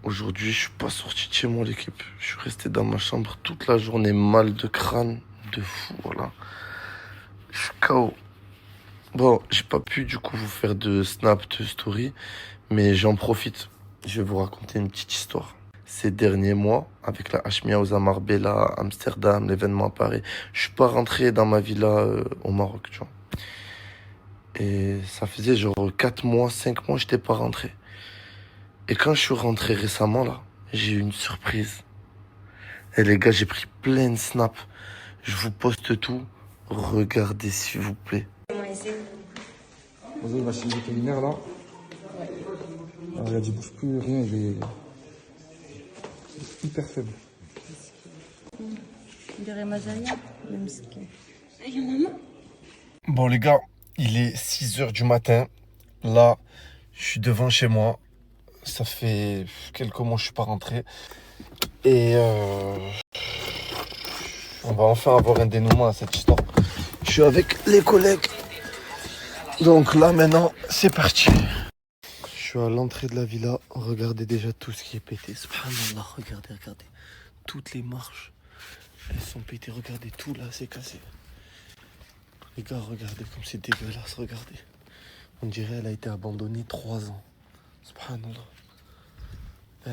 Aujourd'hui, je suis pas sorti de chez moi, l'équipe. Je suis resté dans ma chambre toute la journée, mal de crâne, de fou, voilà. Je suis KO. Bon, j'ai pas pu du coup vous faire de snap, de story, mais j'en profite. Je vais vous raconter une petite histoire. Ces derniers mois, avec la Hachmia aux Marbella, Amsterdam, l'événement à Paris, je suis pas rentré dans ma villa au Maroc, tu vois. Et ça faisait genre 4 mois, 5 mois, j'étais pas rentré. Et quand je suis rentré récemment, là, j'ai eu une surprise. Et les gars, j'ai pris plein de snaps. Je vous poste tout. Regardez, s'il vous plaît. Vous avez la chimie vétérinaire là. Alors, il a dit bouge plus, rien, il est hyper faible. Il dirait Mazalia, le miskin. Ah, il y a maman. Bon, les gars, il est 6 heures du matin. Là, je suis devant chez moi. Ça fait quelques mois que je suis pas rentré. Et on va enfin avoir un dénouement à cette histoire. Je suis avec les collègues. Donc là, maintenant, c'est parti. Je suis à l'entrée de la villa. Regardez déjà tout ce qui est pété. Subhanallah, regardez, regardez. Toutes les marches, elles sont pétées. Regardez, tout là, c'est cassé. Les gars, regardez comme c'est dégueulasse, regardez. On dirait qu'elle a été abandonnée 3 ans. Subhanallah.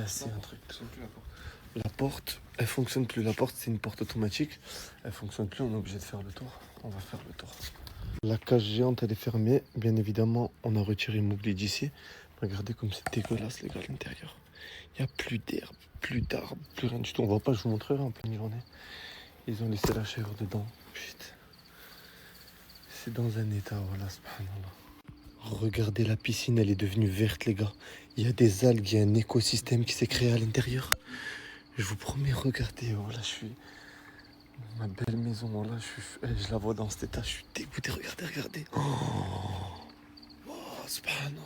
C'est un truc. La porte, elle fonctionne plus. La porte, c'est une porte automatique. Elle fonctionne plus, on est obligé de faire le tour. On va faire le tour. La cage géante, elle est fermée. Bien évidemment, on a retiré Mougli d'ici. Regardez comme c'est dégueulasse, les gars, à l'intérieur. Il n'y a plus d'herbe, plus d'arbres, plus rien du tout. On voit pas, je vous montrerai en pleine journée. Ils ont laissé la chèvre dedans. Putain. C'est dans un état, voilà, subhanallah. Regardez la piscine, elle est devenue verte, les gars. Il y a des algues, il y a un écosystème qui s'est créé à l'intérieur. Je vous promets, regardez, voilà, je suis... Ma belle maison, voilà, je la vois dans cet état, je suis dégoûté, regardez, regardez. Oh, subhanallah.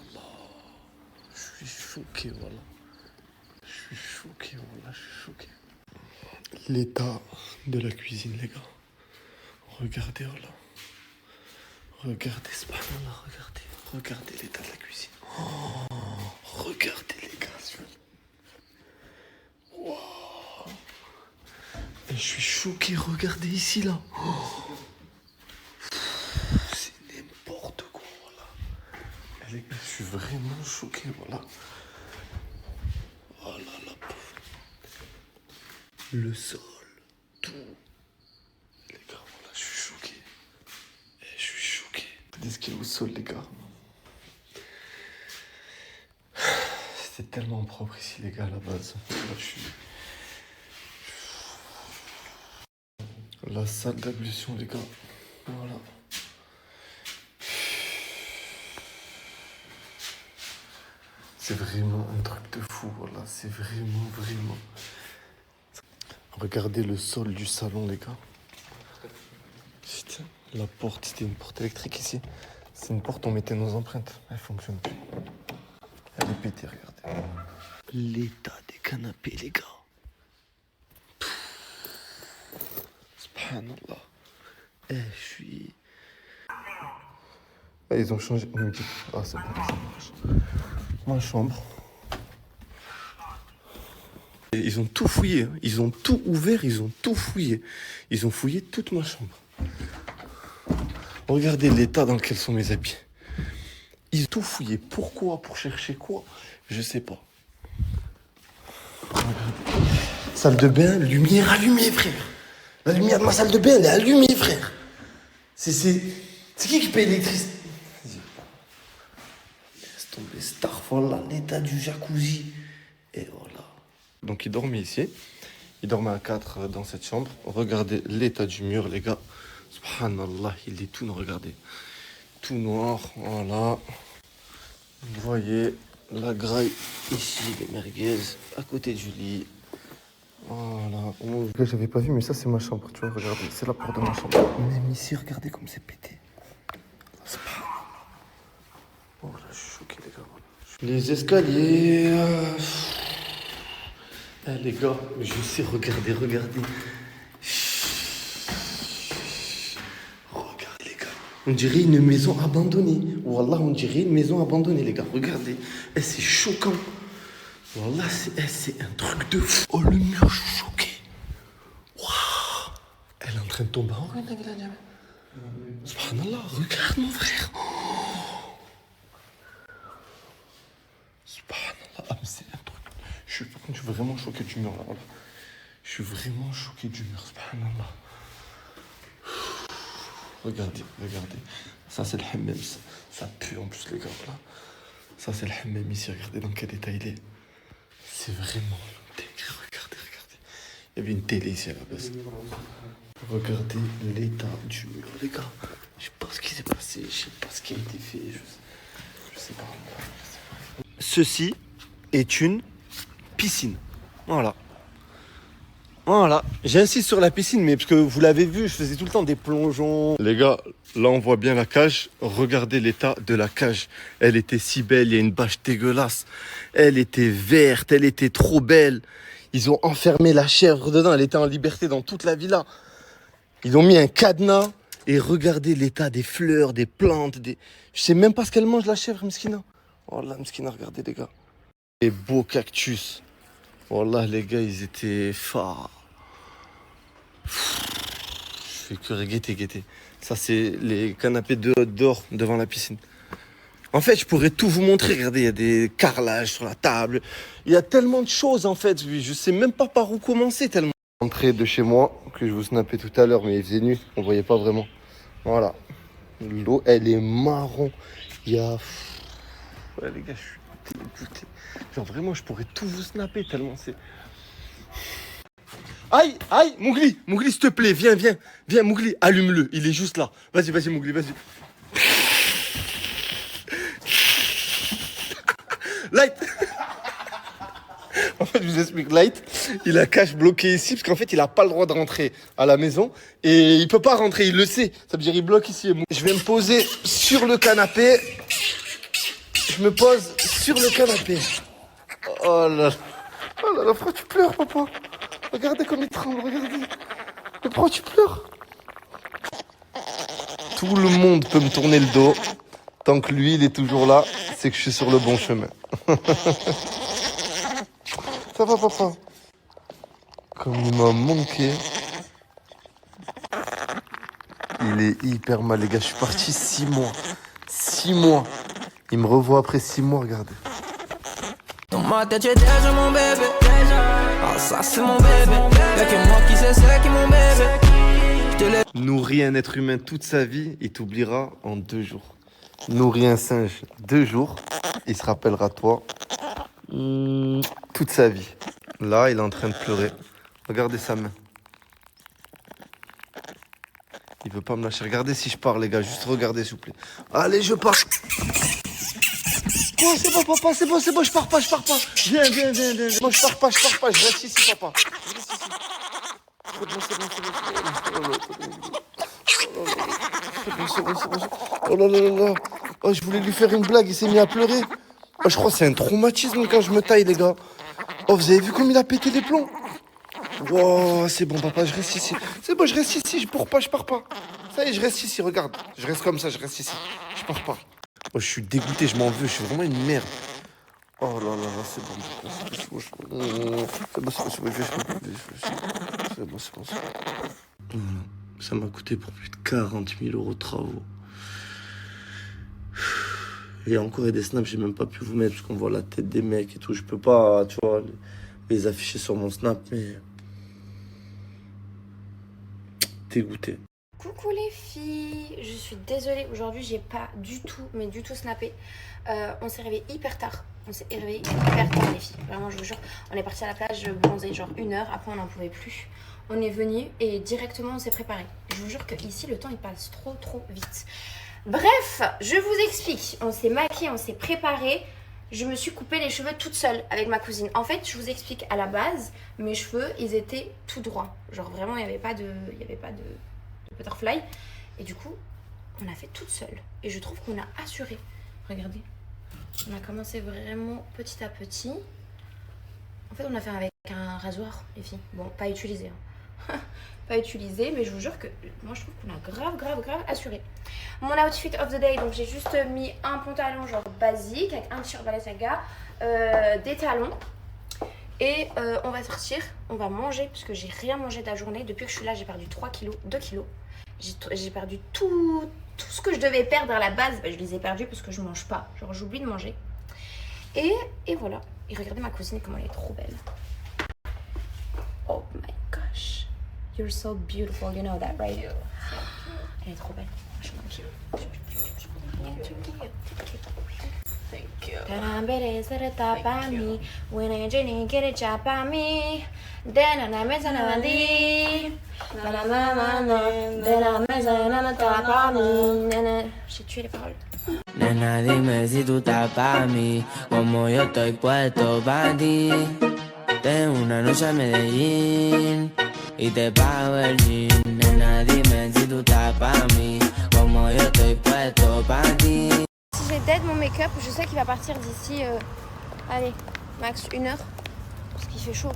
Je suis choqué, voilà. Je suis choqué, voilà, je suis choqué. L'état de la cuisine, les gars. Regardez, voilà. Regardez, subhanallah, regardez. Regardez l'état de la cuisine. Oh, regardez, les gars. Wow. Et je suis choqué, regardez ici, là. Oh. C'est n'importe quoi, voilà. Et les gars, je suis vraiment choqué, voilà. Oh là là. Le sol, tout. Les gars, voilà, je suis choqué. Et je suis choqué. Regardez ce qu'il y a au sol, les gars. C'est tellement propre ici, les gars, à la base. Là, je suis... La salle d'ablution, les gars. Voilà. C'est vraiment un truc de fou, voilà. C'est vraiment, vraiment. Regardez le sol du salon, les gars. Putain, la porte, c'était une porte électrique ici. C'est une porte, on mettait nos empreintes. Elle fonctionne plus. Elle est pétée, regardez. L'état des canapés, les gars. Subhanallah. Je suis... Ah, ils ont changé. On me dit... Ah, c'est bon, ça marche. Ma chambre. Et ils ont tout fouillé. Hein. Ils ont tout ouvert, ils ont tout fouillé. Ils ont fouillé toute ma chambre. Regardez l'état dans lequel sont mes habits. Ils ont tout fouillé. Pourquoi? Pour chercher quoi? Je sais pas. Regardez. Salle de bain, lumière allumée, frère. La lumière de ma salle de bain, elle est allumée, frère. C'est qui paye l'électricité? Laisse tomber, Star, voilà l'état du jacuzzi. Et voilà. Donc il dormait ici. Il dormait à 4 dans cette chambre. Regardez l'état du mur, les gars. Subhanallah, il est tout noir, regardez. Tout noir, voilà. Vous voyez la graille ici, les merguez, à côté du lit. Voilà. Oh, j'avais pas vu, mais ça c'est ma chambre, tu vois, regardez, c'est la porte de ma chambre. Même ici, regardez comme c'est pété. Oh là, je suis choqué, les gars. Les escaliers. Les gars, je sais, regardez. Regardez, les gars. On dirait une maison abandonnée. Wallah, on dirait une maison abandonnée, les gars. Regardez. C'est choquant. Wallah, c'est un truc de fou. Oh, le mur, je suis choqué. Waouh. Elle est en train de tomber en ruine, Nabila Diamé. Subhanallah, regarde mon frère. Oh. Subhanallah, ah, mais c'est un truc. Je suis vraiment choqué du mur là. Voilà. Je suis vraiment choqué du mur, subhanallah. Regardez. Ça, c'est le hammam. Ça pue en plus, les gars. Voilà. Ça, c'est le hammam ici. Regardez dans quel état il est. C'est vraiment dingue. Regardez. Il y avait une télé ici à la base. Regardez l'état du mur, les gars. Je sais pas ce qui s'est passé. Je sais pas ce qui a été fait. Je sais pas. Ceci est une piscine. Voilà, j'insiste sur la piscine, mais parce que vous l'avez vu, je faisais tout le temps des plongeons. Les gars, là on voit bien la cage. Regardez l'état de la cage. Elle était si belle, il y a une bâche dégueulasse. Elle était verte, elle était trop belle. Ils ont enfermé la chèvre dedans, elle était en liberté dans toute la villa. Ils ont mis un cadenas. Et regardez l'état des fleurs, des plantes. Je sais même pas ce qu'elle mange, la chèvre, Mskina. Oh là, Mskina, regardez les gars. Les beaux cactus. Wallah, les gars, ils étaient forts. Je fais que guetter. Ça, c'est les canapés dehors, devant la piscine. En fait, je pourrais tout vous montrer. Regardez, il y a des carrelages sur la table. Il y a tellement de choses, en fait. Je sais même pas par où commencer, tellement. L'entrée de chez moi, que je vous snappais tout à l'heure, mais il faisait nuit. On voyait pas vraiment. Voilà. L'eau, elle est marron. Il y a... Ouais, les gars, je suis dégoûté. Genre vraiment, je pourrais tout vous snapper tellement c'est... Aïe, Mowgli, s'il te plaît, viens, Mowgli, allume-le, il est juste là. Vas-y, Mowgli, vas-y. Light. En fait, je vous explique, Light, il a cache bloqué ici, parce qu'en fait, il a pas le droit de rentrer à la maison, et il peut pas rentrer, il le sait. Ça veut dire, il bloque ici. Je vais me poser sur le canapé. Je me pose sur le canapé. Oh là là, pourquoi tu pleures, papa? Regardez comme il tremble, regardez. Mais pourquoi tu pleures? Tout le monde peut me tourner le dos. Tant que lui, il est toujours là, c'est que je suis sur le bon chemin. Ça va, papa? Comme il m'a manqué. Il est hyper mal, les gars. Je suis parti 6 mois. 6 mois. Il me revoit après 6 mois, regardez. Dans ma tête, j'ai déjà mon bébé. Ah, ça, c'est mon bébé. Y'a que moi qui sais, c'est qui mon bébé. Nourris un être humain toute sa vie, il t'oubliera en 2 jours. Nourris un singe 2 jours, il se rappellera toi toute sa vie. Là, il est en train de pleurer. Regardez sa main. Il veut pas me lâcher. Regardez si je pars, les gars. Juste regardez, s'il vous plaît. Allez, je pars. Quoi, c'est bon, papa, c'est bon, je pars pas. Viens. Moi, je pars pas. Je reste ici, papa. C'est bon. Oh là là. Oh, je voulais lui faire une blague, il s'est mis à pleurer. Oh, je crois que c'est un traumatisme quand je me taille, les gars. Oh, vous avez vu comme il a pété les plombs? Wow, c'est bon, papa, je reste ici. C'est bon, je reste ici, je pars pas. Ça y est, je reste ici, regarde. Je reste comme ça, je reste ici. Je pars pas. Oh, je suis dégoûté, je m'en veux, je suis vraiment une merde. Oh là, c'est bon. C'est bon. Ça m'a coûté pour plus de 40 000 € de travaux. Et encore, il y a des snaps, j'ai même pas pu vous mettre parce qu'on voit la tête des mecs et tout. Je peux pas, tu vois, les afficher sur mon snap, mais... Dégoûté. Coucou les filles, je suis désolée, aujourd'hui j'ai pas du tout snappé. On s'est réveillé hyper tard, les filles, vraiment je vous jure. On est parti à la plage bronzer genre 1 heure, après on n'en pouvait plus. On est venu et directement on s'est préparé. Je vous jure que ici le temps il passe trop vite. Bref, je vous explique, on s'est maquillé, on s'est préparé. Je me suis coupé les cheveux toute seule avec ma cousine. En fait, je vous explique, à la base, mes cheveux, ils étaient tout droits. Genre vraiment, il n'y avait pas de butterfly. Et du coup, on a fait toute seule. Et je trouve qu'on a assuré. Regardez. On a commencé vraiment petit à petit. En fait, on a fait avec un rasoir, les filles. Bon, pas utilisé. Hein. Pas utilisé, mais je vous jure que moi, je trouve qu'on a grave assuré. Mon outfit of the day, donc j'ai juste mis un pantalon genre basique avec un t-shirt Balenciaga, des talons Et on va sortir, on va manger, parce que j'ai rien mangé de la journée. Depuis que je suis là, j'ai perdu 3 kilos, 2 kilos. J'ai perdu tout ce que je devais perdre à la base. Bah, je les ai perdus parce que je mange pas. Genre, j'oublie de manger. Et voilà. Et regardez ma cousine, comment elle est trop belle. Oh my gosh. You're so beautiful, you know that, right? Elle est trop belle. Thank you. J'ai tué les paroles. Nena, dime si tú estás pa' mí, como yo estoy puesto pa' ti. Tengo una noche a Medellín y te pago el jean. Nena, dime si tú estás pa' mí, como yo estoy puesto pa' ti. Si j'ai dead mon make-up, je sais qu'il va partir d'ici, allez, max 1 heure. Parce qu'il fait chaud.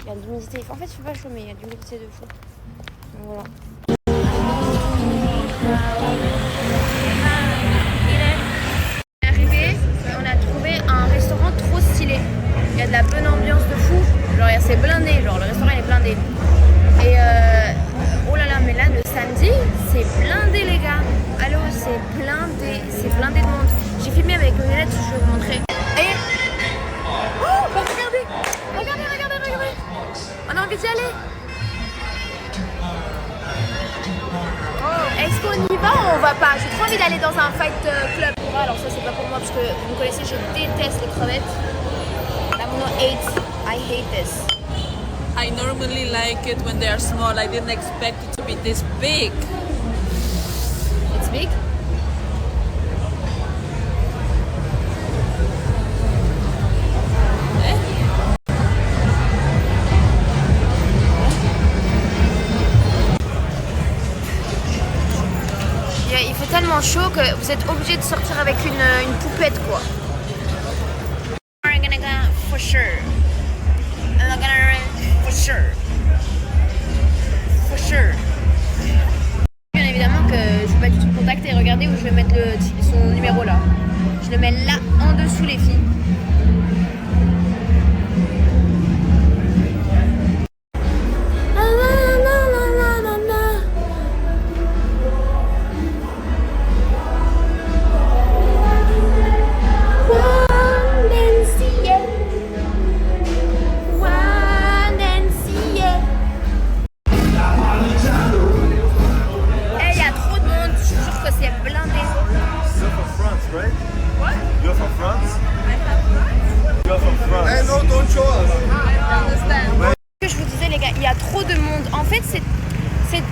Il y a de l'humidité. En fait, il fait pas chaud, mais il y a de l'humidité de fou. Donc voilà. On est arrivé, on a trouvé un restaurant trop stylé. Il y a de la bonne ambiance de fou. Genre, c'est blindé. Genre, le restaurant est blindé. Et oh là là, mais là, le samedi, c'est blindé, les gars. Allô, c'est blindé de monde. J'ai filmé avec mes lunettes, je vais vous montrer. Et oh, bah regardez. On a envie d'y aller. Est-ce qu'on y va ou on va pas? J'ai trop envie d'aller dans un fight club. Alors ça, c'est pas pour moi parce que vous me connaissez, je déteste les crevettes. La mono hates. I hate this. I normally like it when they are small. I didn't expect it to be this big. It's big. Il fait tellement chaud que vous êtes obligé de sortir avec une poupette, quoi. I'm gonna go for sure. I'm gonna run for sure. For sure. Bien évidemment que je vais pas du tout le contacter. Regardez où je vais mettre son numéro là. Je le mets là en dessous, les filles. Que je vous disais, les gars, il y a trop de monde. En fait, c'est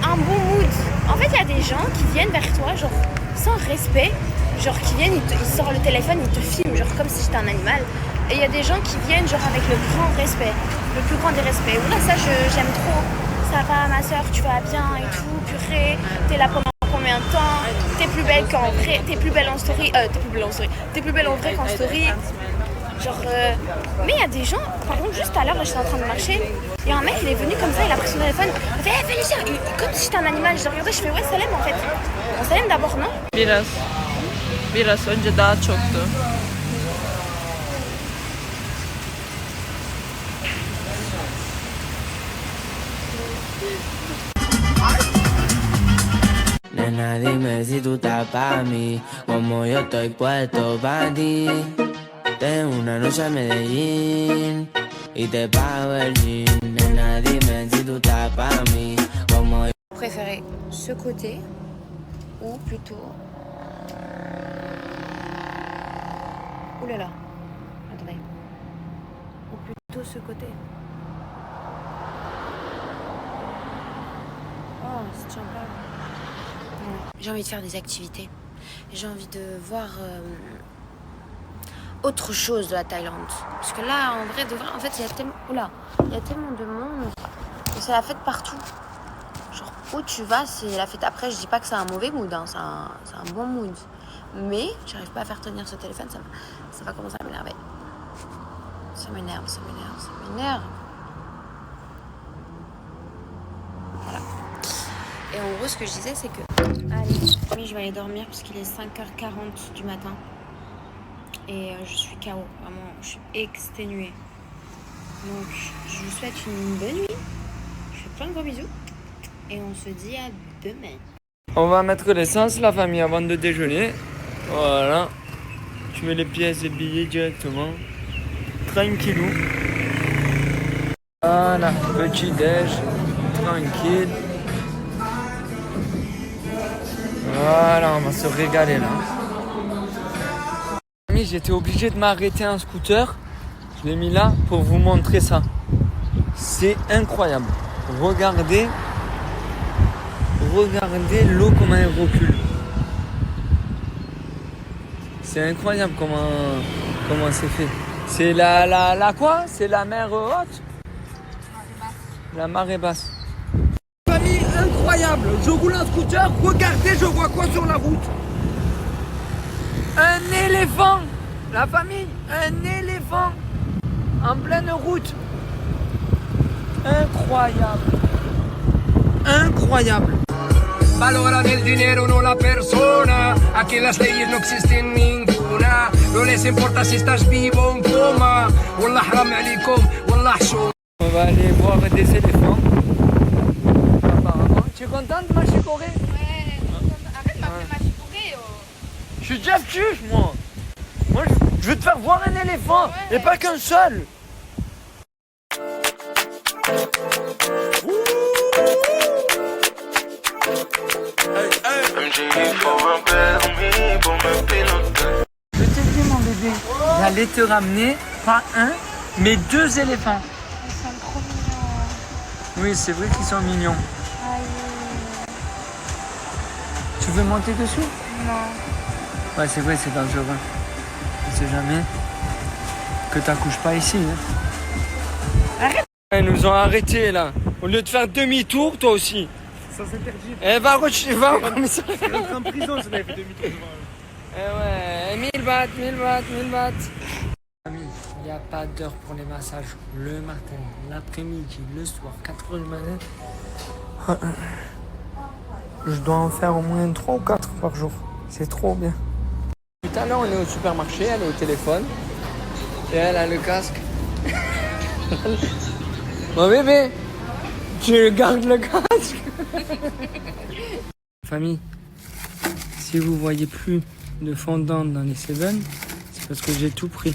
un bon mood. En fait, il y a des gens qui viennent vers toi, genre sans respect, genre qui viennent, ils sortent le téléphone, ils te filment, genre comme si j'étais un animal. Et il y a des gens qui viennent, genre avec le grand respect, le plus grand des respects. Là, ça, j'aime trop. Ça va, ma soeur, tu vas bien et tout, purée. T'es là pendant combien de temps? T'es plus belle qu'en vrai, t'es plus belle en story, t'es plus belle en vrai qu'en story. Genre, mais il y a des gens, par exemple, juste à l'heure, j'étais en train de marcher, il y a un mec, il est venu comme ça, il a pris son téléphone, il fait hey, Félicia, comme si j'étais un animal. Je regardais, je fais ouais, Salem en fait. Salem d'abord, non? Biraz önce daha çoktu. Nena, dime si tú estás pa' mí, como yo estoy puesto pa' ti. Tengo una noche a Medellín y te pago el jean. Nena, dime si tú estás pa' mí, como yo. Vous préférez ce côté ou plutôt... Ouh là là, attendez. Ou plutôt ce côté. Oh, c'est tient pas. J'ai envie de faire des activités. J'ai envie de voir autre chose de la Thaïlande. Parce que là, en vrai, en fait, il y a tellement de monde. Et c'est la fête partout. Genre, où tu vas, c'est la fête. Après, je dis pas que c'est un mauvais mood, hein. C'est un bon mood. Mais j'arrive pas à faire tenir ce téléphone, ça va commencer à m'énerver. Ça m'énerve. Voilà. Et en gros, ce que je disais, c'est que... Allez, oui, je vais aller dormir parce qu'il est 5h40 du matin. Et je suis KO, vraiment, je suis exténuée. Donc, je vous souhaite une bonne nuit. Je fais plein de gros bisous. Et on se dit à demain. On va mettre l'essence, la famille, avant de déjeuner. Voilà. Tu mets les pièces et billets directement. Tranquillou. Voilà, petit déj. Tranquille. Voilà, on va se régaler là. J'étais obligé de m'arrêter un scooter. Je l'ai mis là pour vous montrer ça. C'est incroyable. Regardez l'eau comment elle recule. C'est incroyable comment c'est fait. C'est la quoi? C'est la mer haute? La marée basse. Famille incroyable. Je roule un scooter. Regardez, je vois quoi sur la route? Un éléphant. La famille, un éléphant. En pleine route. Incroyable. Incroyable. Valoran el dinero, no la persona. Aquí las leyes no existen ninguna. No les importa si estás vivo o en coma. Wallah haram alikum, wallah show. On va aller voir des éléphants. Apparemment. Tu es contente, ma chicorée? Ouais, arrête de m'appeler ma chicorée. Je suis Jeff Tuch, moi. Moi, je veux te faire voir un éléphant. Et pas qu'un seul. Je t'ai dit, mon bébé, j'allais te ramener pas un, mais 2 éléphants. Ils sont trop mignons. Oui, c'est vrai qu'ils sont mignons. Tu veux monter dessus? Non. Ouais, c'est vrai, c'est dangereux. On sait jamais que t'accouches pas ici. Hein. Arrête! Ils nous ont arrêtés là. Au lieu de faire demi-tour, toi aussi. Ça s'interdit. Eh, va au commissariat. Tu rentres en prison si t'avais fait demi-tour devant eux. Eh ouais, 1000 bahts. Amis, il n'y a pas d'heure pour les massages. Le matin, l'après-midi, le soir, 4h du matin. Je dois en faire au moins 3 ou 4 par jour. C'est trop bien. Tout à l'heure, on est au supermarché, elle est au téléphone. Et elle a le casque. Mon bébé, tu gardes le casque. Famille, si vous voyez plus de fondant dans les Seven, c'est parce que j'ai tout pris.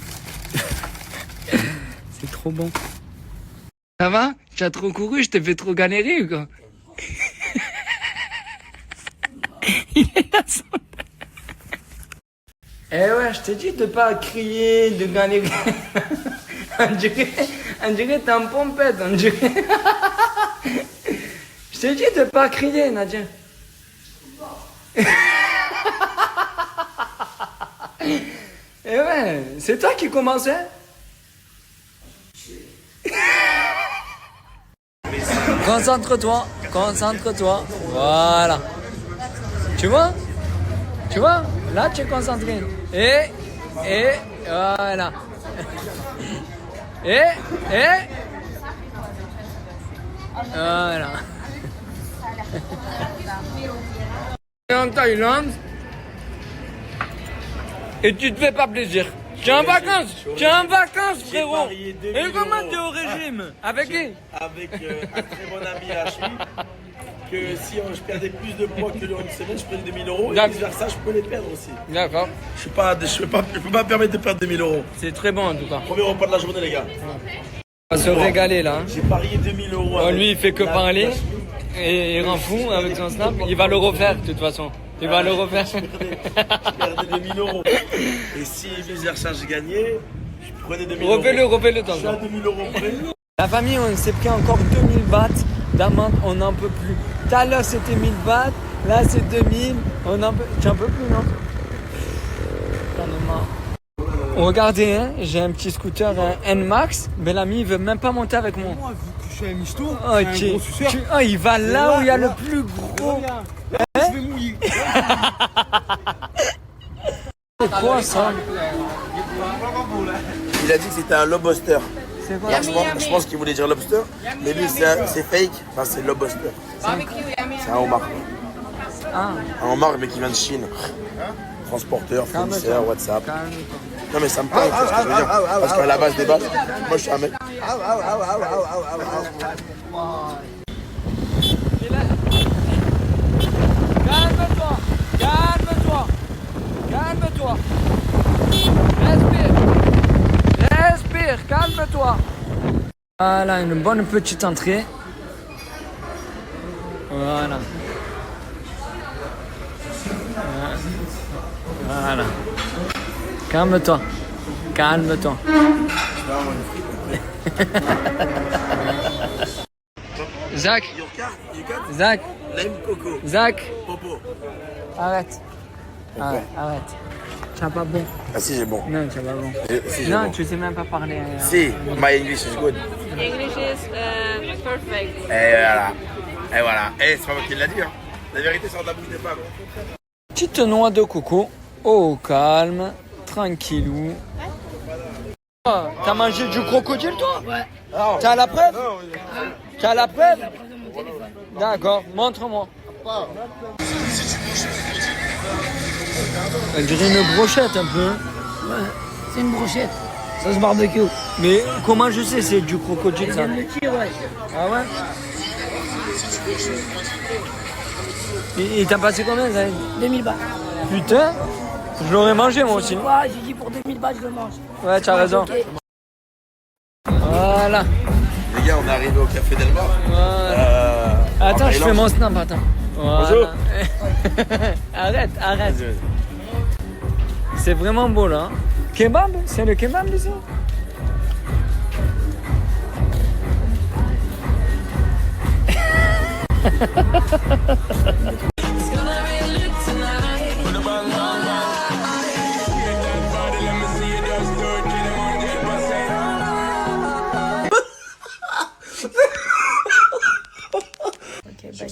C'est trop bon. Ça va? Tu as trop couru? Je t'ai fait trop galérer ou quoi? Il est là son... Eh ouais, je t'ai dit de pas crier, de galérer. On dirait t'es en pompette, on dirait. Je t'ai dit de pas crier, Nadia. Eh ouais, c'est toi qui commençais. Concentre-toi. Voilà. Tu vois? Là, tu es concentré. Et voilà. Et voilà. En Thaïlande et tu te fais pas plaisir. Tu es en vacances, frérot. Et comment tu es au régime? Avec qui? Avec un très bon ami Hachmi. Que si je perdais plus de poids que durant une semaine, je prenais 2000 euros. Et vice versa, je peux les perdre aussi. D'accord. Je peux pas me permettre de perdre 2000 euros. C'est très bon en tout cas. Premier repas de la journée, les gars. On va se régaler là. J'ai parié 2000 euros. Bon, lui, il fait que parler. Et il rend fou avec son snap. Il va le refaire de toute façon. Il va le refaire. Je perdais 2000 euros. Et si vice versa, je gagnais, je prenais 2000 euros. Refais-le Je suis à 2000 euros près. La famille, on s'est pris encore 2000 bahts d'amende, on n'en peut plus. Tout à l'heure c'était 1000 bahts, là c'est 2000, tu en peux plus, non? J'en ai marre. Regardez, hein, j'ai un petit scooter, un N-Max, Bellamy il veut même pas monter avec moi. Moi, vu que je suis un misto, Oh, je suis un gros suceur. Il va là où il y a le plus gros. Je vais mouiller. C'est quoi ça? Il a dit que c'était un lobster. C'est quoi? Je pense qu'il voulait dire lobster, mais lui c'est fake, enfin c'est lobster. C'est un homard. Ah, Un homard mais qui vient de Chine. Transporteur, fournisseur, WhatsApp. calme-toi. Non mais ça me parle, c'est ce que je veux dire. Parce qu'à la base des bases, moi je suis un mec. Calme-toi, calme-toi, calme-toi. Respire, respire, calme-toi. Voilà, une bonne petite entrée. Voilà. Voilà. Calme-toi, calme-toi. Zach, Zach, Zach, arrête. Arrête. Tu n'as pas bon. Ah si, j'ai bon. Non, tu n'as pas bon. Si, j'ai Non, bon. tu sais même pas parler. Si, my English is good. English is perfect. Et voilà. Et c'est pas moi qui l'a dit, hein. La vérité sort de la bouche des femmes. Petite noix de coco, au calme, tranquillou. Oh, t'as mangé du crocodile, toi? Ouais. T'as la preuve? T'as la preuve? D'accord, montre-moi. Elle dirait une brochette un peu. Ouais, c'est une brochette. Ça se barbecue. Mais comment je sais c'est du crocodile ça? Le tir, ouais. Ah ouais? Et t'as passé combien ça? 2000 balles. Putain, je l'aurais mangé moi aussi. Ouais, j'ai dit pour 2000 balles, je le mange. Ouais, t'as raison. Okay. Voilà. Les gars, on est arrivé au café Del Mar. Voilà. Attends, je fais mon snap, attends. Voilà. Bonjour. Arrête. C'est vraiment beau là. Kebab? C'est le kebab ici?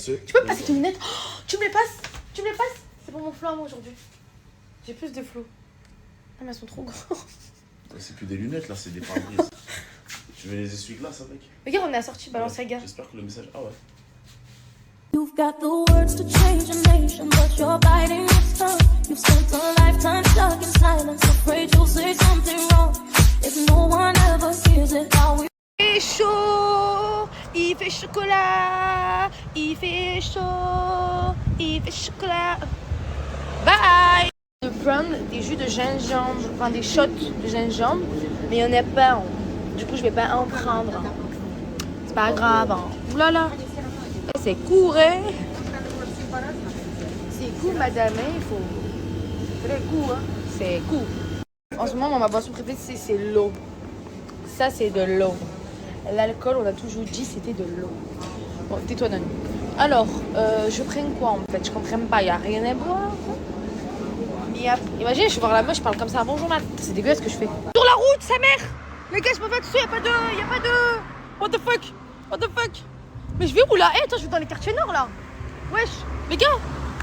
Tu peux me passer tes lunettes? Oh, tu me les passes? C'est pour mon flow à moi aujourd'hui. J'ai plus de flow. Ah mais elles sont trop grandes. C'est plus des lunettes là, c'est des pare-brises. Tu mets les essuie-glaces avec? Regarde, on est à la sortie Balenciaga. J'espère que le message... Ah ouais. You've got the words to change a nation, but you're biting your tongue. You've spent a lifetime stuck in silence, afraid you'll say something wrong. If no one ever hears it, how we... Il fait chaud, il fait chocolat, il fait chaud, il fait chocolat. Bye! De prendre des jus de gingembre, enfin des shots de gingembre, mais il n'y en a pas. Hein. Du coup, je vais pas en prendre. C'est pas grave. Hein. Oulala! C'est court, hein? C'est court, madame, hein? Il faut. Très court, hein? C'est court. En ce moment, ma boisson préférée, c'est l'eau. Ça, c'est de l'eau. L'alcool, on a toujours dit, c'était de l'eau. Bon, tais-toi, Nani. Alors, je prends quoi en fait? Je comprends pas, il n'y a rien à boire. Imagine, je vais voir la meuf, je parle comme ça. Bonjour, Matt. C'est dégueulasse ce que je fais. Sur la route, sa mère! Les gars, je me fais dessus, y a pas de. What the fuck? Mais je vais où là? Attends, je vais dans les quartiers nord là. Wesh, les gars.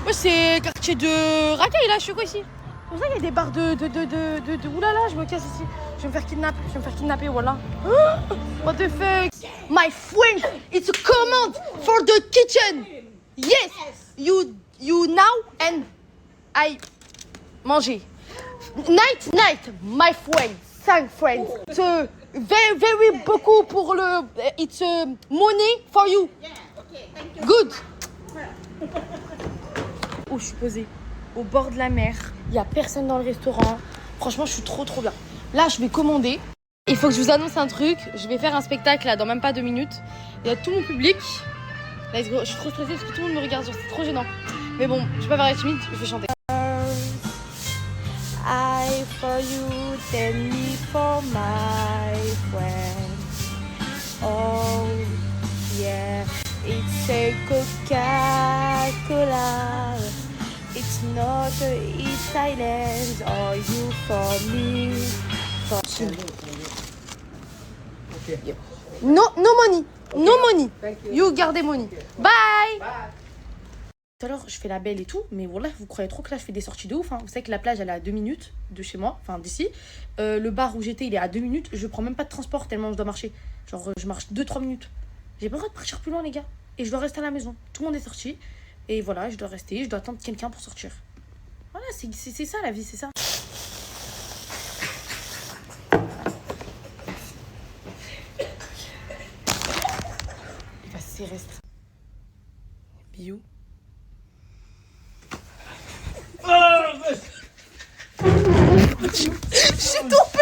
Wesh, c'est quartier de Racaille là, je suis quoi ici? C'est pour ça qu'il y a des bars de. Oulala, je me casse ici. Je vais me faire kidnapper, voilà. What the fuck? My friend, it's a command for the kitchen. Yes, you now and I manger. Night, my friend. 5 friends. It's very beaucoup pour le. It's money for you. Good. Où je suis posée? Au bord de la mer. Il y a personne dans le restaurant. Franchement, je suis trop bien. Là, je vais commander. Il faut que je vous annonce un truc. Je vais faire un spectacle là dans même pas 2 minutes. Il y a tout mon public. Let's go. Je suis trop stressée parce que tout le monde me regarde. C'est trop gênant. Mais bon, je vais pas faire timide. Je vais chanter. I for you, then me for my friend. Oh yeah, it's a Coca-Cola. It's not East Island. Or you for me. For okay. No money. You gardez money. Bye. Tout à l'heure, je fais la belle et tout, mais voilà, vous croyez trop que là, je fais des sorties de ouf. Hein. Vous savez que la plage, elle est à 2 minutes de chez moi, enfin d'ici. Le bar où j'étais, il est à 2 minutes. Je prends même pas de transport tellement je dois marcher. Genre, je marche 2-3 minutes. J'ai pas le droit de partir plus loin, les gars. Et je dois rester à la maison. Tout le monde est sorti. Et voilà, je dois rester. Je dois attendre quelqu'un pour sortir. Voilà, c'est ça la vie, c'est ça. c'est resté. Bio. Je suis tombée.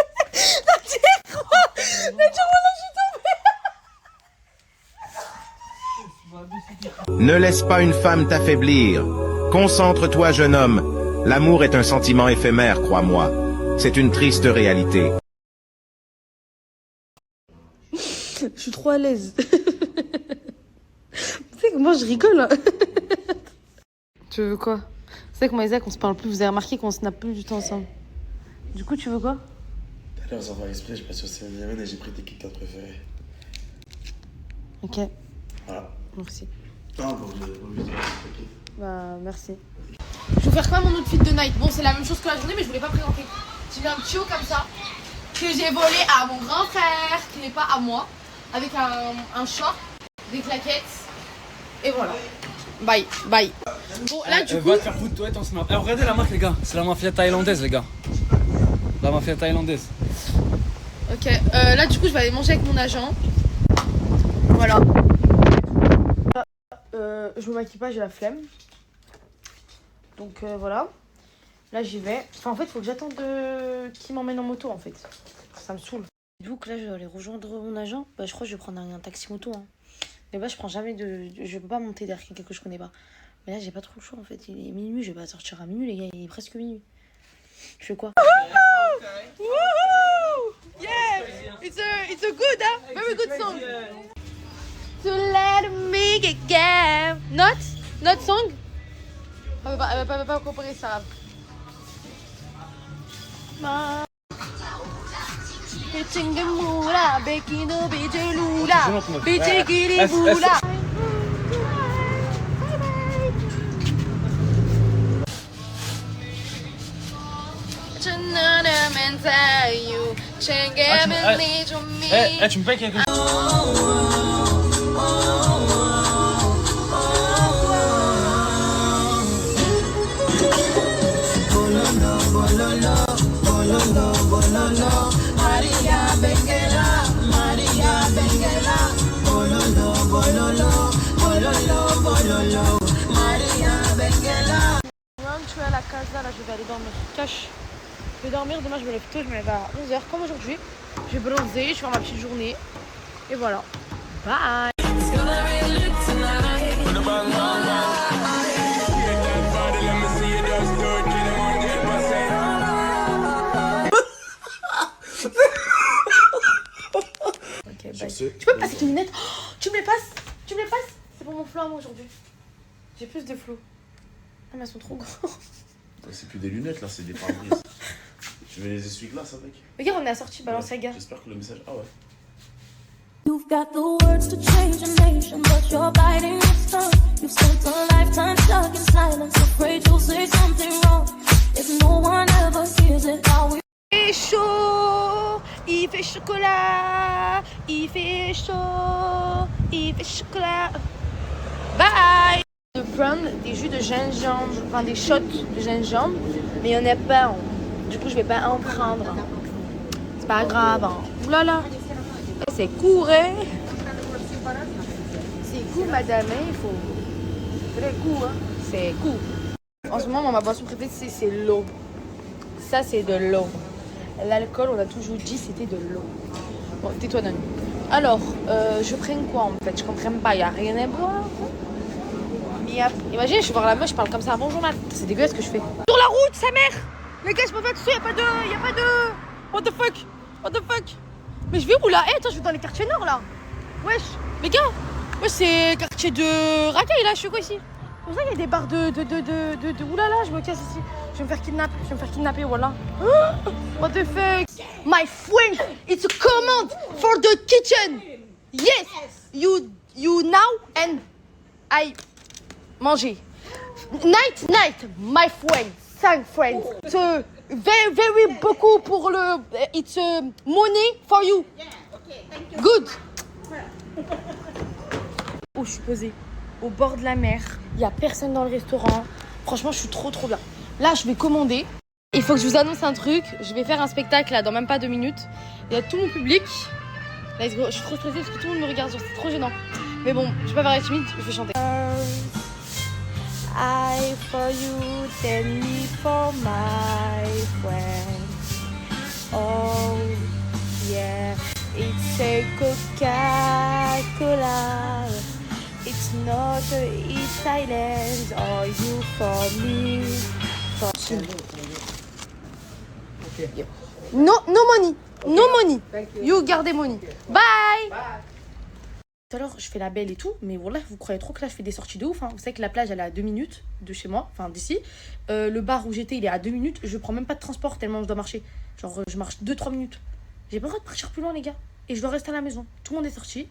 Ne laisse pas une femme t'affaiblir. Concentre-toi, jeune homme. L'amour est un sentiment éphémère, crois-moi. C'est une triste réalité. Je suis trop à l'aise. Tu sais que moi je rigole. Hein. Tu veux quoi? C'est vrai que moi et Zach on se parle plus. Vous avez remarqué qu'on snap plus du temps ensemble. Du coup tu veux quoi? Tout à l'heure sans faire exprès, j'ai pas sur 7-Eleven et j'ai pris tes KitKat préférés. Ok. Voilà. Merci. Non, bon, je Bah merci. Je vais faire quand même mon outfit de night. Bon c'est la même chose que la journée mais je voulais pas présenter. J'ai mis un petit haut comme ça que j'ai volé à mon grand frère qui n'est pas à moi. Avec un short, des claquettes. Et voilà. Bye, bye. Bon là du coup... Va te faire foutre, toi et ton snap. Alors regardez la marque les gars, c'est la mafia thaïlandaise les gars. La mafia thaïlandaise. Ok, là du coup je vais aller manger avec mon agent. Voilà. Je me maquille pas, j'ai la flemme. Donc voilà. Là j'y vais. Enfin en fait faut que j'attende qu'il m'emmène en moto en fait. Ça me saoule. Donc là je vais aller rejoindre mon agent. Bah je crois que je vais prendre un taxi moto. Hein. Mais bah je prends jamais de... Je peux pas monter derrière quelqu'un que je connais pas. Mais là j'ai pas trop le choix en fait. Il est minuit, je vais pas sortir à minuit les gars. Il est presque minuit. Je fais quoi? Yeah, it's a good, huh? Very good song. To let me get game. Not song? Elle va pas comparer ça. Tu me payes quelque chose? Je suis à la casa, là je vais aller dormir. Cache. Je vais dormir, demain je me lève tôt, je me lève à 11h comme aujourd'hui. Je vais bronzer, je vais faire ma petite journée. Et voilà. Bye. Ok, bye. Tu peux me passer tes lunettes? Oh, tu me les passes? Tu me les passes? C'est pour mon flow à moi aujourd'hui. J'ai plus de flow. Ah mais elles sont trop grandes. C'est plus des lunettes là, c'est des pare-brises. Tu veux les essuie-glaces avec? Regarde, on est assorti Balenciaga. J'espère que le message... Ah ouais. You've got the words to change a nation, but you're biting your tongue. You've spent a lifetime stuck in silence, afraid you'll say something wrong. If no one ever hears it, how we... Il fait chaud, il fait chocolat, il fait chaud, il fait chocolat. Bye. De prendre des jus de gingembre, enfin des shots de gingembre, mais il n'y en a pas. Hein. Du coup, je vais pas en prendre. Hein. C'est pas grave. Hein. Oulala. C'est court, hein. C'est court, madame. Hein. Il faut... Très court, hein. C'est court. En ce moment, ma boisson préférée, c'est l'eau. Ça, c'est de l'eau. L'alcool, on a toujours dit, c'était de l'eau. Bon, tais-toi, Nani. Alors, je prends quoi, en fait? Je comprends pas. Il n'y a rien à boire. Imagine, je vais voir la meuf, je parle comme ça. Bonjour, Matt. C'est dégueulasse ce que je fais. Sur la route, sa mère. Les gars, je peux pas dessus, y'a pas de... What the fuck? Mais je vais où là? Eh, attends, je vais dans les quartiers nord là. Wesh, les gars. Wesh, c'est quartier de racaille là, je suis quoi ici? C'est pour ça qu'il y a des bars de... Oulala, je me casse ici. Je vais me faire kidnapper, voilà. What the fuck? My friend, it's a command for the kitchen. Yes, you now and I... Manger. Night, my friend. 5 friends. It's very beaucoup pour le... It's money for you. Yeah, okay, thank you. Good. Où je suis posée? Au bord de la mer. Il n'y a personne dans le restaurant. Franchement, je suis trop bien. Là, je vais commander. Il faut que je vous annonce un truc. Je vais faire un spectacle là dans même pas 2 minutes. Il y a tout mon public. Let's go. Je suis trop stressée parce que tout le monde me regarde. C'est trop gênant. Mais bon, je vais pas faire timide, je vais chanter. I for you, tell me for my friend. Oh yeah, it's a Coca-Cola. It's not Italian. Are you for me? For okay. No money. No money. You gardez money. Bye. Tout à l'heure, je fais la belle et tout, mais voilà, vous croyez trop que là, je fais des sorties de ouf. Hein. Vous savez que la plage, elle est à 2 minutes de chez moi, enfin d'ici. Le bar où j'étais, il est à 2 minutes. Je prends même pas de transport tellement je dois marcher. Genre, je marche 2-3 minutes. J'ai pas le droit de partir plus loin, les gars. Et je dois rester à la maison. Tout le monde est sorti.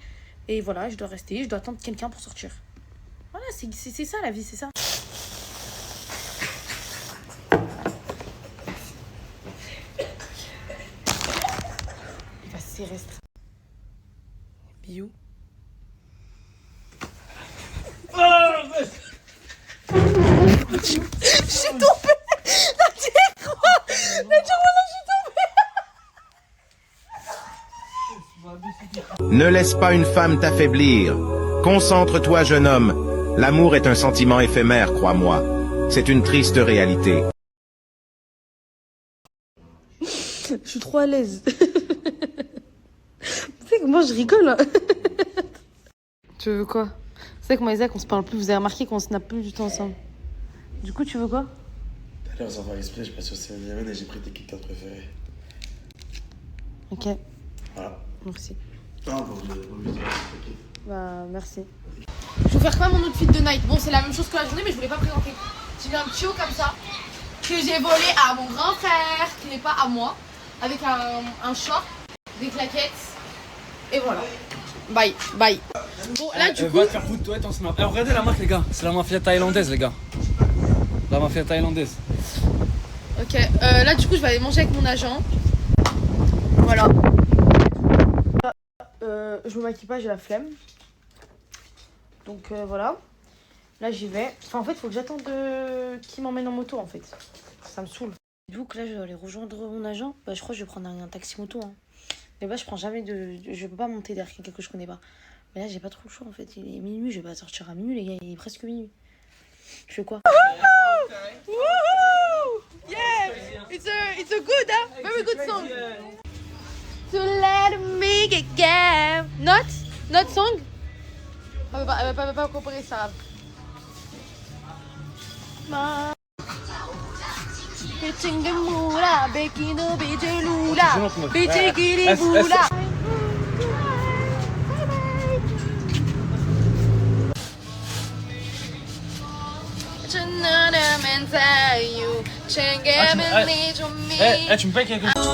Et voilà, je dois rester, je dois attendre quelqu'un pour sortir. Voilà, c'est ça la vie, c'est ça. Il va serrer. Biou. Je suis tombée. Ne laisse pas une femme t'affaiblir. Concentre-toi, jeune homme. L'amour est un sentiment éphémère, crois-moi. C'est une triste réalité. Je suis trop à l'aise. Tu sais que moi je rigole. Hein. Tu veux quoi? Tu sais que moi et Zach on se parle plus. Vous avez remarqué qu'on snap plus du tout ensemble. Du coup tu veux quoi? Tout à l'heure sans faire exprès, je passe sur 7-Eleven et j'ai pris tes KitKat préférés. Ok. Voilà. Merci. Non, bon, t'inquiète. Bah merci. Je vais faire quand même mon outfit de night. Bon c'est la même chose que la journée mais je voulais pas présenter. J'ai mis un petit haut comme ça que j'ai volé à mon grand frère qui n'est pas à moi. Avec un short, des claquettes et voilà. Bye, bye. Bon là du coup... Va te faire foutre, toi et ton snap. Alors regardez la marque les gars, c'est la mafia thaïlandaise les gars. La mafia thaïlandaise. Ok, là du coup je vais aller manger avec mon agent. Voilà. Je me maquille pas, j'ai la flemme. Donc voilà. Là j'y vais. Enfin en fait il faut que j'attende qu'il m'emmène en moto en fait. Ça me saoule. Donc là je dois aller rejoindre mon agent. Bah je crois que je vais prendre un taxi moto. Hein. Mais bah je prends jamais de... Je peux pas monter derrière quelqu'un que je connais pas. Mais là j'ai pas trop le choix en fait. Il est minuit, je vais pas sortir à minuit les gars. Il est presque minuit. Je fais quoi? Woohoo! Yeah! It's a good, huh? Very good song. To let me get game. Not song? Elle va pas comparer ça. Bitching the moula, baking the bitch lula, bitching the moula. Tu me payes quelque chose?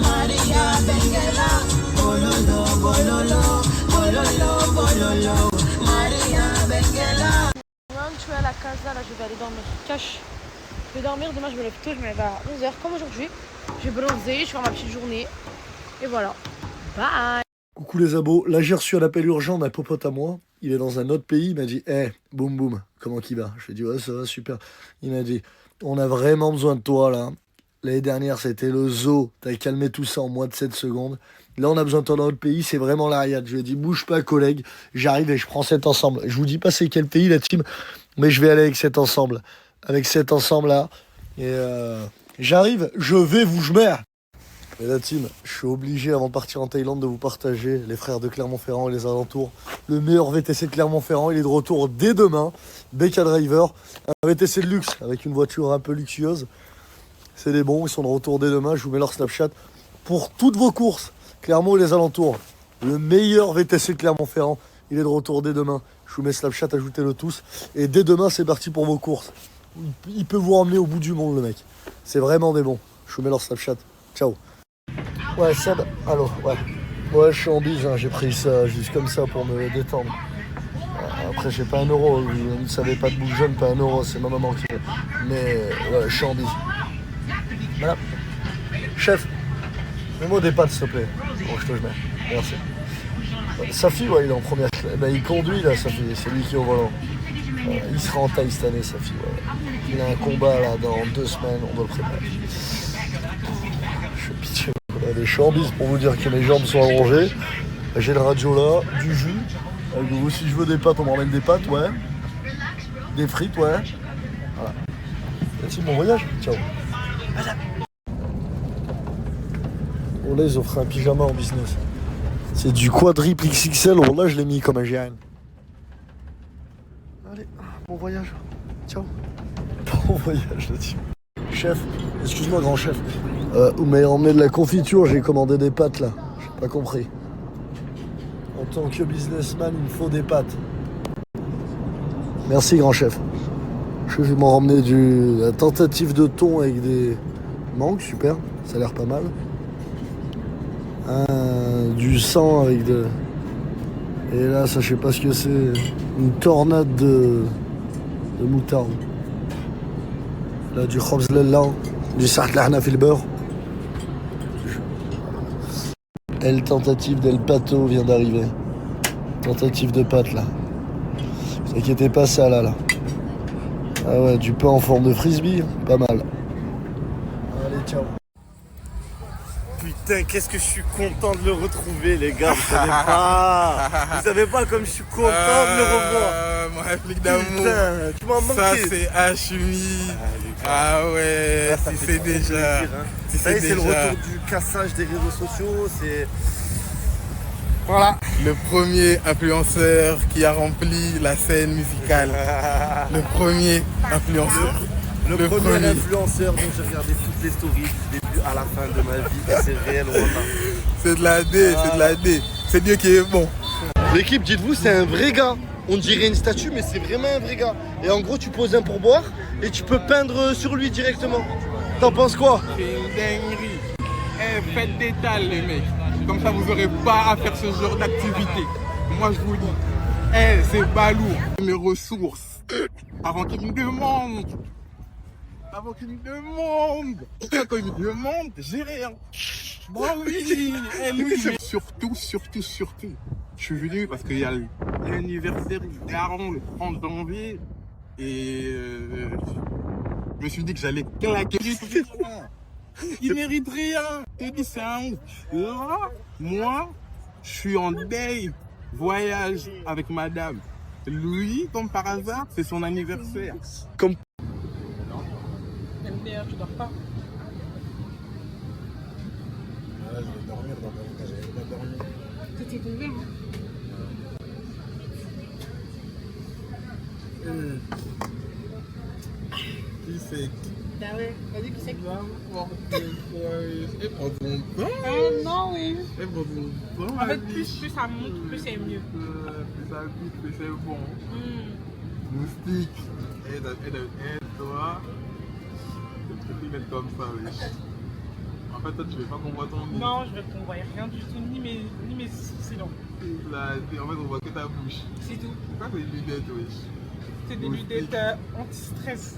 Maria Benguela, bololo, bololo, bololo, bololo, Maria Benguela. Je suis à la casa, là je vais aller dormir. Cache. Je vais dormir, demain je me lève tôt, je me lève à 11h comme aujourd'hui. Je vais bronzer, je vais faire ma petite journée. Et voilà. Bye. Coucou les abos, là j'ai reçu un appel urgent d'un popote à moi. Il est dans un autre pays, il m'a dit hey, boum boum, comment qu'il va? Je lui ai dit ouais ça va super. Il m'a dit on a vraiment besoin de toi là. L'année dernière c'était le zoo, t'as calmé tout ça en moins de 7 secondes. Là on a besoin de toi dans notre pays, c'est vraiment la riade. Je lui ai dit bouge pas collègue, j'arrive et je prends cet ensemble. Je vous dis pas c'est quel pays la team, mais je vais aller avec cet ensemble. Avec cet ensemble là. Et j'arrive, je vais vous merde. Et la team, je suis obligé avant de partir en Thaïlande de vous partager les frères de Clermont-Ferrand et les alentours. Le meilleur VTC de Clermont-Ferrand, il est de retour dès demain. BK Driver, un VTC de luxe avec une voiture un peu luxueuse. C'est des bons, ils sont de retour dès demain. Je vous mets leur Snapchat pour toutes vos courses. Clermont et les alentours. Le meilleur VTC de Clermont-Ferrand, il est de retour dès demain. Je vous mets Snapchat, ajoutez-le tous. Et dès demain, c'est parti pour vos courses. Il peut vous emmener au bout du monde, le mec. C'est vraiment des bons. Je vous mets leur Snapchat. Ciao. Ouais, Seb, allô, ouais. Ouais, je suis en bise, hein. J'ai pris ça juste comme ça pour me détendre. Après, j'ai pas 1 euro. Vous ne savez pas de bouffe jeune, pas 1 euro, c'est ma maman qui. Mais ouais, je suis en bise. Voilà. Chef, mets-moi des pâtes, s'il te plaît. Bon, je te mets. Merci. Safi, ouais, il est en première classe. Ben, il conduit là, Safi, c'est lui qui est au volant. Il sera en taille cette année, Safi. Ouais. Il a un combat là dans 2 semaines, on doit le préparer. Je fais pitié. Les chambis pour vous dire que mes jambes sont allongées. J'ai le radio là, du jus. Si je veux des pâtes, on m'emmène des pâtes, ouais. Des frites, ouais. Voilà. Merci bon voyage. Ciao. Oh là, ils offrent un pyjama en business. C'est du quadruple XXL. Oh là, je l'ai mis comme un GN. Allez, bon voyage. Ciao. Bon voyage là-dessus. Chef, excuse-moi grand chef. Vous m'avez emmené de la confiture, j'ai commandé des pâtes là. J'ai pas compris. En tant que businessman, il me faut des pâtes. Merci grand chef. Je vais m'en ramener la tentative de thon avec des mangues, super, ça a l'air pas mal. Du sang avec de... Et là, ça je sais pas ce que c'est. Une tornade de moutarde. Là, du khobz lellan, du saht lahna fil beurre. Elle tentative d'El Pato vient d'arriver. Tentative de pâte là. Ne vous inquiétez pas, ça là. Ah ouais, du pain en forme de frisbee, pas mal. Allez, ciao. Putain, qu'est-ce que je suis content de le retrouver, les gars. Vous savez pas. Vous savez pas comme je suis content de le revoir. Mon réplique d'amour. Putain, tu m'as manqué. Ça, c'est Hachmi. Ah ouais, ah, tu sais déjà. Tu sais c'est le retour du cassage des réseaux sociaux. C'est. Voilà, le premier influenceur qui a rempli la scène musicale. Le premier influenceur. Le premier influenceur dont j'ai regardé toutes les stories du début à la fin de ma vie. Et c'est réel, voilà. C'est de la D, c'est de la D. C'est Dieu qui est bon. L'équipe, dites-vous, c'est un vrai gars. On dirait une statue, mais c'est vraiment un vrai gars. Et en gros, tu poses un pourboire et tu peux peindre sur lui directement. T'en penses quoi? C'est une dinguerie. Faites des tales, les mecs. Comme ça, vous n'aurez pas à faire ce genre d'activité. Moi, je vous dis, c'est balourd. Mes ressources, avant qu'ils me demandent. Quand ils me demandent, j'ai rien. Bon, oui, lui, surtout, je suis venu parce qu'il y a l'anniversaire du daron le 30 janvier. Et je me suis dit que j'allais claquer. Il mérite rien. Je te dis, c'est un ouf. Là, moi, je suis en day voyage avec madame. Lui, comme par hasard, c'est son anniversaire. Comme... MDR, tu dors pas? Je vais dormir dans mon cas, j'avais pas dormi. Tout est ouvert, Qui c'est? Bah ouais, vas-y, qui c'est? Elle prend ton temps. Non, oui. Elle prend ton temps. En fait, plus ça monte, plus c'est mieux. Plus ça pique, plus c'est bon. Moustique. Et toi, tu peux te mettre comme ça, oui. En fait, toi, tu veux pas qu'on voit ton nez. Non, je veux qu'on voit rien du tout, ni mes sourcils. En fait, on voit que ta bouche. C'est tout. C'est quoi ces lunettes, wesh? C'est des lunettes anti-stress.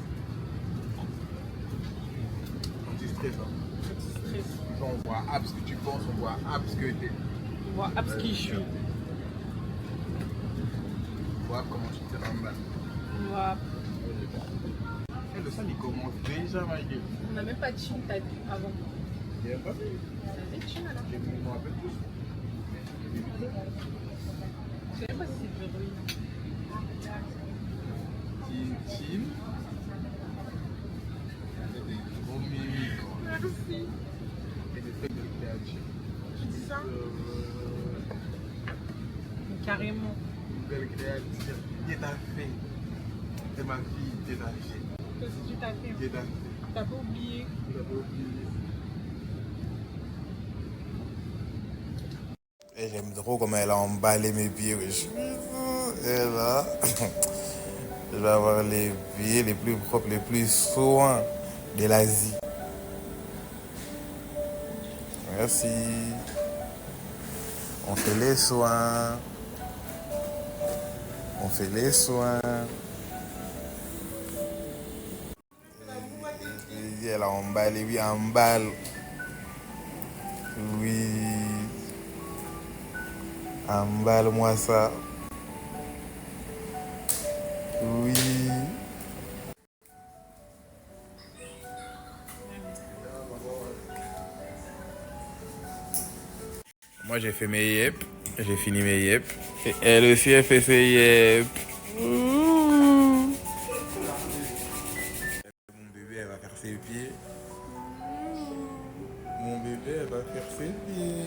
Anti-stress, hein. Anti-stress. On voit à ce que tu penses, on voit à ce que t'es. On voit à ce qui je suis. On voit comment tu te remballes. On voit. Le son, il commence déjà, ma gueule. On n'a même pas de chine, t'as vu, avant. Il n'y a pas de chine, alors. Je m'en rappelle plus. Je sais même pas si c'est de l'héroïne. Team. C'est des gros mimiques. Merci. Et des trucs de créature. Tu dis ça? Carrément. Une belle créature. Qu'est-ce que t'as fait? C'est ma fille, qu'est-ce que t'as fait? Qu'est-ce que tu t'as fait? Qu'est-ce que t'as fait? T'as pas oublié? T'as pas oublié. Et j'aime trop comment elle a emballé mes pieds, wesh. Et là, je vais avoir les pieds les plus propres, les plus soins de l'Asie. Merci. On fait les soins. On fait les soins. Et elle a emballé, oui, emballe. Oui. Emballe-moi ça. Oui. Moi j'ai fait mes yep, j'ai fini mes yep. Et elle aussi elle fait ses yep. Mon bébé elle va faire ses pieds. Mon bébé elle va faire ses pieds.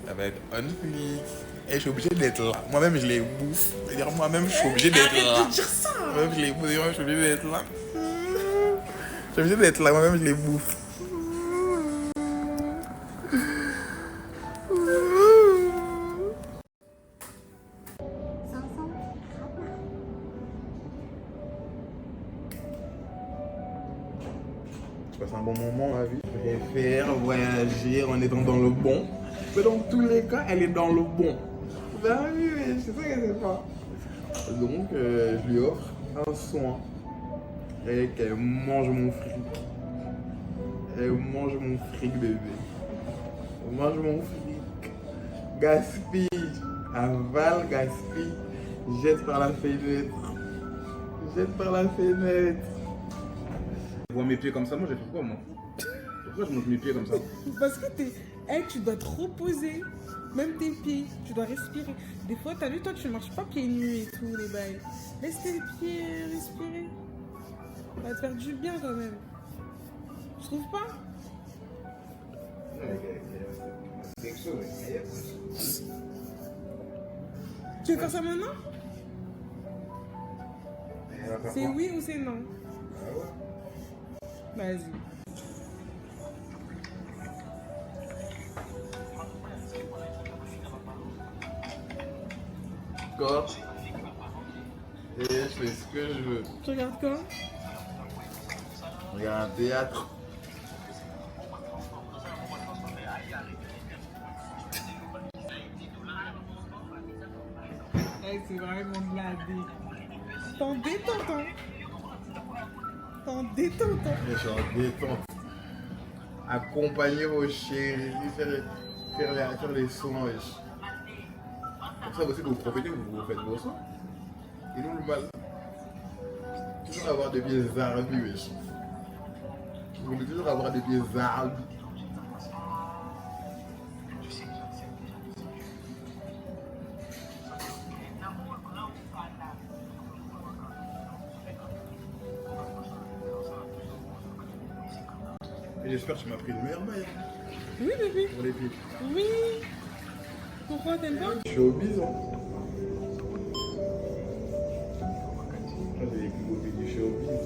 Elle va être on fleek. Et je suis obligé d'être là. Moi-même je les bouffe. C'est-à-dire moi-même je suis obligé d'être là. Arrête de dire ça. Moi-même je les bouffe. Je suis obligé d'être là. Je suis obligé d'être là. Moi-même je les bouffe. Je passe un bon moment à vie. Je vais faire voyager en étant dans le bon. Mais dans tous les cas, elle est dans le bon. Ben oui, c'est ça qu'elle sait pas. Donc, je lui offre un soin. Et qu'elle mange mon fric. Elle mange mon fric, bébé. Elle mange mon fric. Gaspille. Avale, gaspille. Jette par la fenêtre. Jette par la fenêtre. Je vois mes pieds comme ça, moi j'ai fait quoi, moi? Pourquoi je mange mes pieds comme ça? Parce que tu dois te reposer. Même tes pieds, tu dois respirer. Des fois, t'as vu, toi, tu marches pas pieds nus et tout, les bails. Laisse tes pieds respirer. Ça va te faire du bien quand même. Tu trouves pas? Tu veux faire ça maintenant? C'est oui ou c'est non? Vas-y. Corps. Et je fais ce que je veux. Tu regardes quoi? Je regarde un théâtre. Hey, c'est vraiment de la dé. T'en détente, hein? T'en détente, hein? Je suis en détente. Accompagner vos chéris, faire les soins, wesh. Comme ça, aussi, vous profitez, vous faites vos soins. Et nous, le mal. Toujours avoir des pieds arbus, wesh. Vous voulez toujours avoir des pieds arbus. Et j'espère que tu m'as pris le meilleur bail. Oui, bébé. Pour les pieds. Oui. Pourquoi t'aimes pas? Je suis au bison. Ça, c'est les plus beaux pieds du showbiz.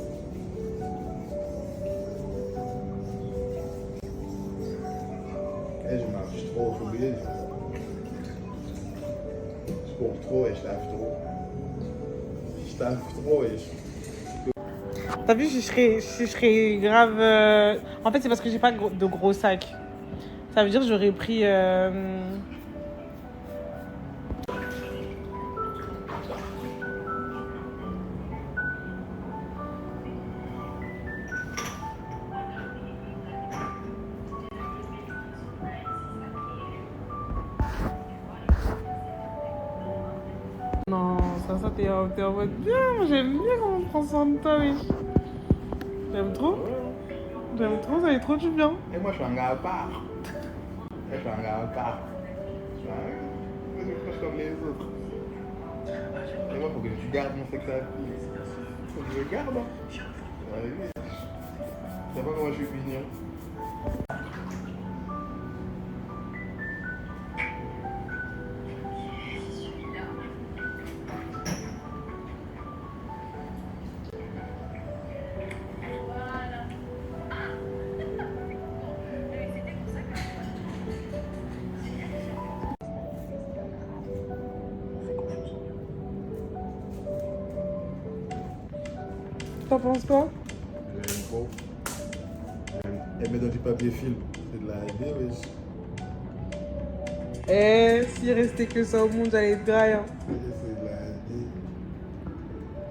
Eh, je marche trop, faut oublier. Je cours trop et je taffe trop. Je taffe trop et T'as vu, je serais grave... En fait, c'est parce que j'ai pas de gros sac. Ça veut dire que j'aurais pris... Non, ça t'es en mode bien. J'aime bien comment on prend soin de toi, oui. J'aime trop. J'aime trop, ça fait trop du bien. Et moi, je suis un gars à part. Je suis un gars à part. Je suis comme les autres. Et moi, faut que tu gardes mon sexe à vie. Faut que je le garde. Ouais, oui. Tu sais pas comment je suis fini. T'en penses quoi? J'aime trop. Elle met dans du papier film. C'est de la idée, wesh. Eh, s'il restait que ça au monde, j'allais être graille. Hein. C'est